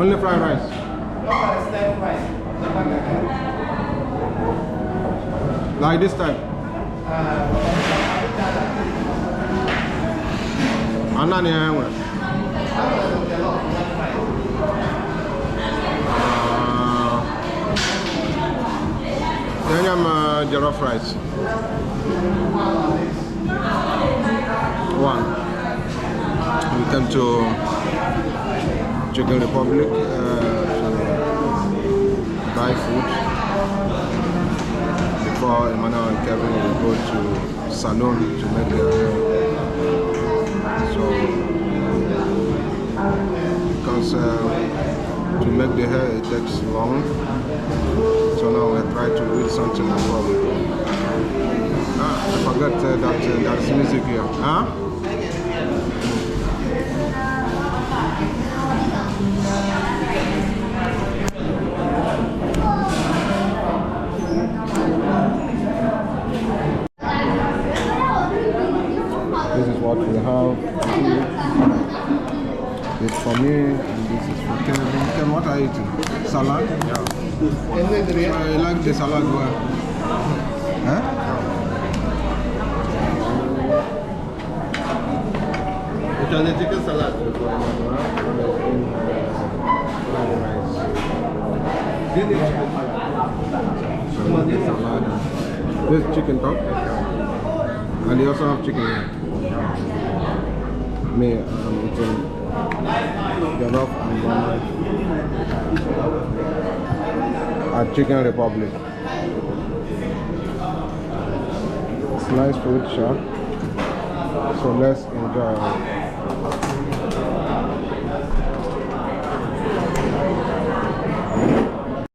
Only fried rice. Like this type. Anani anywhere. Then I'm jollof rice. One. We come to Chicken Republic to buy food. Before Emmanuel and Kevin will go to salon to make their hair. So because to make the hair it takes long. So now we try to read something before we go. I forgot that there's music here. Huh? This is what we have. This is for me, and this is for Kevin. Kevin, what are you eating? Salad? Yeah. I like the salad well. Huh? It's a chicken salad. Salad. This is chicken top. And they also have chicken here. Me, I'm eating jollof and banana at Chicken Republic. It's nice food, sure. So let's enjoy.